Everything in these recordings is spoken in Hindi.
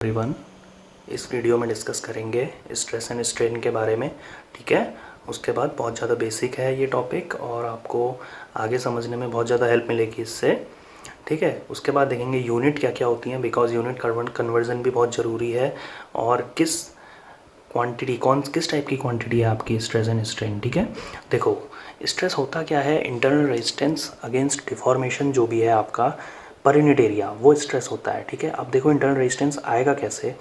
एवरीवन, इस वीडियो में डिस्कस करेंगे स्ट्रेस एंड स्ट्रेन के बारे में। ठीक है, उसके बाद बहुत ज़्यादा बेसिक है ये टॉपिक और आपको आगे समझने में बहुत ज़्यादा हेल्प मिलेगी इससे। ठीक है, उसके बाद देखेंगे यूनिट क्या क्या होती हैं, बिकॉज यूनिट कन्वर्जन भी बहुत ज़रूरी है और किस टाइप की क्वांटिटी है आपकी स्ट्रेस एंड स्ट्रेन। ठीक है, देखो स्ट्रेस होता क्या है, इंटरनल रेजिस्टेंस अगेंस्ट डिफॉर्मेशन जो भी है आपका पर यूनिट एरिया, वो स्ट्रेस होता है। ठीक है, अब देखो इंटरनल रेजिस्टेंस आएगा कैसे,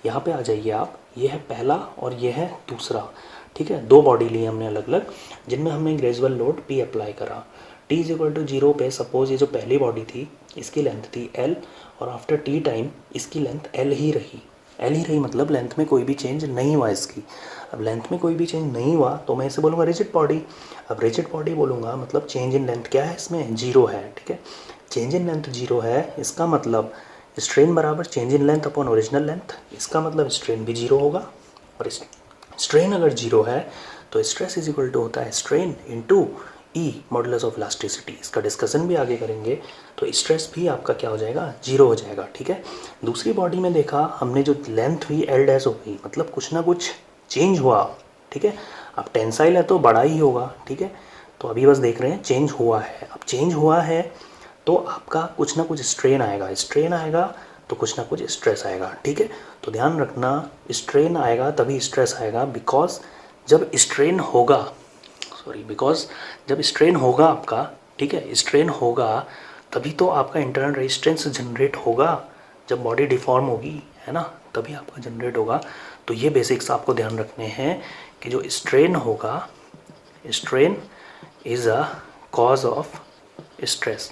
यहाँ पे आ जाइए आप, ये है पहला और ये है दूसरा। ठीक है, दो बॉडी ली हमने अलग अलग, जिनमें हमने ग्रेजुअल लोड P अप्लाई करा। T इज इक्वल टू 0 पे सपोज ये जो पहली बॉडी थी इसकी लेंथ थी L और आफ्टर T टाइम इसकी लेंथ L ही रही मतलब लेंथ में कोई भी चेंज नहीं हुआ इसकी। अब लेंथ में कोई भी चेंज नहीं हुआ तो मैं इसे बोलूँगा रिजिड बॉडी। अब रिजिड बॉडी बोलूँगा मतलब चेंज इन लेंथ क्या है, इसमें 0 है। ठीक है, चेंज इन लेंथ 0 है, इसका मतलब स्ट्रेन बराबर change in length upon original length, इसका मतलब स्ट्रेन भी 0 होगा। और स्ट्रेन अगर 0 है तो स्ट्रेस इज इक्वल टू होता है strain into E modulus of elasticity. इसका डिस्कशन भी आगे करेंगे। तो स्ट्रेस भी आपका क्या हो जाएगा, 0 हो जाएगा। ठीक है, दूसरी बॉडी में देखा हमने जो लेंथ हुई L डैश हो गई, मतलब कुछ ना कुछ चेंज हुआ। ठीक है, अब टेंसाइल है तो बड़ा ही होगा। ठीक है, तो अभी बस देख रहे हैं चेंज हुआ है। अब चेंज हुआ है तो आपका कुछ ना कुछ स्ट्रेन आएगा तो कुछ ना कुछ स्ट्रेस आएगा। ठीक है, तो ध्यान रखना स्ट्रेन आएगा तभी स्ट्रेस आएगा, बिकॉज जब स्ट्रेन होगा आपका, ठीक है, स्ट्रेन होगा तभी तो आपका इंटरनल रेजिस्टेंस जनरेट होगा। जब बॉडी डिफॉर्म होगी, है ना, तभी आपका जनरेट होगा। तो ये बेसिक्स आपको ध्यान रखने हैं कि जो स्ट्रेन होगा, strain is a cause of stress.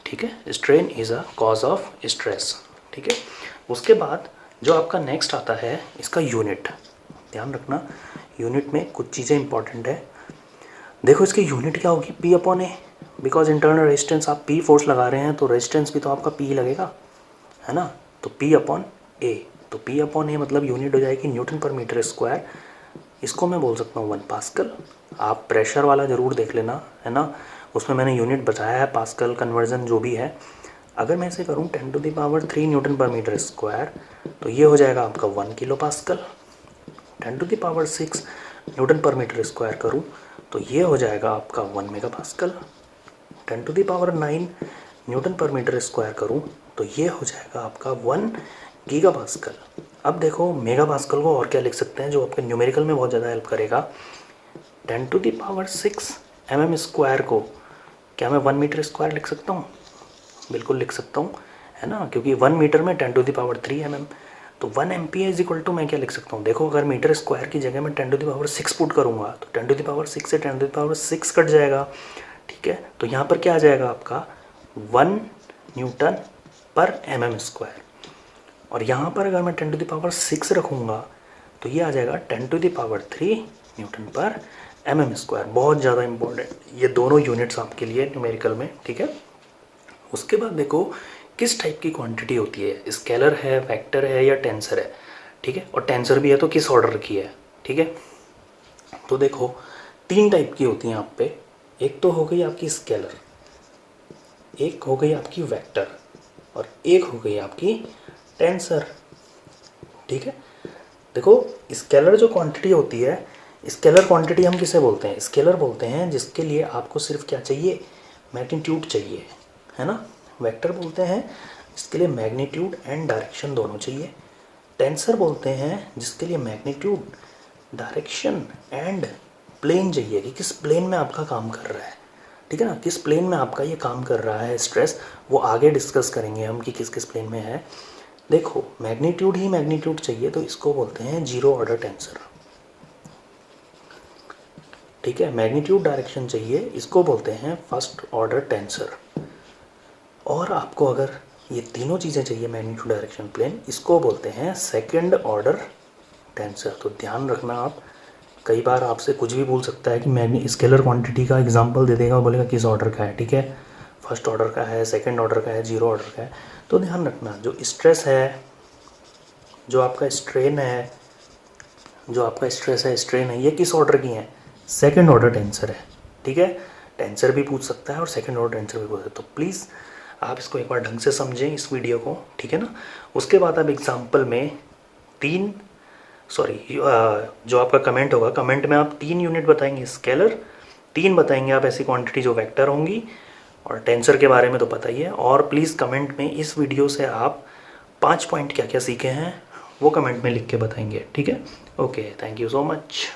ठीक है, strain is a cause of stress. ठीक है, उसके बाद जो आपका नेक्स्ट आता है इसका यूनिट। ध्यान रखना यूनिट में कुछ चीज़ें इंपॉर्टेंट है। देखो इसकी यूनिट क्या होगी, P upon A, because internal resistance आप P फोर्स लगा रहे हैं तो रेजिस्टेंस भी तो आपका P लगेगा, है ना। तो P अपॉन ए, तो P अपॉन ए मतलब यूनिट हो जाएगी न्यूटन पर मीटर स्क्वायर। इसको मैं बोल सकता हूँ 1 पास्कल। आप प्रेशर वाला ज़रूर देख लेना, है ना, उसमें मैंने यूनिट बताया है पास्कल कन्वर्जन जो भी है। अगर मैं इसे करूँ 10⁻³ न्यूटन पर मीटर स्क्वायर तो ये हो जाएगा आपका 1 किलो पास्कल। 10⁻⁶ न्यूटन पर मीटर स्क्वायर करूँ तो ये हो जाएगा आपका 1 मेगा पास्कल। 10⁹ न्यूटन पर मीटर स्क्वायर करूँ तो ये हो जाएगा आपका 1 गीगा पास्कल। अब देखो मेगा पास्कल को और क्या लिख सकते हैं जो आपके न्यूमेरिकल में बहुत ज़्यादा हेल्प करेगा। 10⁶ mm स्क्वायर को क्या मैं 1 मीटर स्क्वायर लिख सकता हूँ, बिल्कुल लिख सकता हूँ, है ना, क्योंकि 1 मीटर में 10⁻³ mm। तो 1 एम्पियर इज इक्वल टू मैं क्या लिख सकता हूँ, देखो अगर मीटर स्क्वायर की जगह मैं 10⁶ पुट करूँगा तो 10⁶ से 10⁶ कट जाएगा। ठीक है, तो यहाँ पर क्या आ जाएगा आपका 1 न्यूटन पर mm स्क्वायर। और यहाँ पर अगर मैं 10⁶ रखूँगा तो ये आ जाएगा 10⁻³ न्यूटन पर mm स्क्वायर। बहुत ज़्यादा इंपॉर्टेंट ये दोनों यूनिट्स आपके लिए न्यूमेरिकल में। ठीक है, उसके बाद देखो किस टाइप की क्वांटिटी होती है, स्केलर है, वेक्टर है या टेंसर है। ठीक है, और टेंसर भी है तो किस ऑर्डर की है। ठीक है, तो देखो 3 टाइप की होती हैं आप पे, एक तो हो गई आपकी स्केलर, एक हो गई आपकी वेक्टर और एक हो गई आपकी टेंसर। ठीक है, देखो स्केलर जो क्वांटिटी होती है, स्केलर क्वांटिटी हम किसे बोलते हैं, स्केलर बोलते हैं जिसके लिए आपको सिर्फ क्या चाहिए, मैग्नीट्यूड चाहिए, है ना। वेक्टर बोलते हैं जिसके लिए मैग्नीट्यूड एंड डायरेक्शन दोनों चाहिए। टेंसर बोलते हैं जिसके लिए मैग्नीट्यूड, डायरेक्शन एंड प्लेन चाहिए कि किस प्लेन में आपका काम कर रहा है। ठीक है ना, किस प्लेन में आपका ये काम कर रहा है स्ट्रेस, वो आगे डिस्कस करेंगे हम कि किस किस प्लेन में है। देखो मैग्नीट्यूड ही मैग्नीट्यूड चाहिए तो इसको बोलते हैं 0 ऑर्डर टेंसर। ठीक है, मैग्नीट्यूड डायरेक्शन चाहिए इसको बोलते हैं फर्स्ट ऑर्डर टेंसर। और आपको अगर ये तीनों चीज़ें चाहिए मैग्नीट्यूड डायरेक्शन प्लेन, इसको बोलते हैं सेकंड ऑर्डर टेंसर। तो ध्यान रखना आप, कई बार आपसे कुछ भी बोल सकता है कि स्केलर क्वांटिटी का एग्जांपल दे देगा, बोलेगा किस ऑर्डर का है। ठीक है, फर्स्ट ऑर्डर का है, सेकंड ऑर्डर का है, 0 ऑर्डर का है। तो ध्यान रखना जो स्ट्रेस है, जो आपका स्ट्रेन है, स्ट्रेन है, ये किस ऑर्डर की है, सेकंड ऑर्डर टेंसर है। ठीक है, टेंसर भी पूछ सकता है और सेकंड ऑर्डर टेंसर भी पूछ सकता है। तो प्लीज़ आप इसको एक बार ढंग से समझें इस वीडियो को, ठीक है ना। उसके बाद आप एग्जाम्पल में जो आपका कमेंट होगा, कमेंट में आप 3 यूनिट बताएंगे स्केलर, 3 बताएंगे आप ऐसी क्वांटिटी जो वेक्टर होंगी, और टेंसर के बारे में तो पता ही है। और प्लीज़ कमेंट में इस वीडियो से आप 5 पॉइंट क्या क्या सीखे हैं वो कमेंट में लिख के बताएंगे, ठीक है। Okay, thank you so much.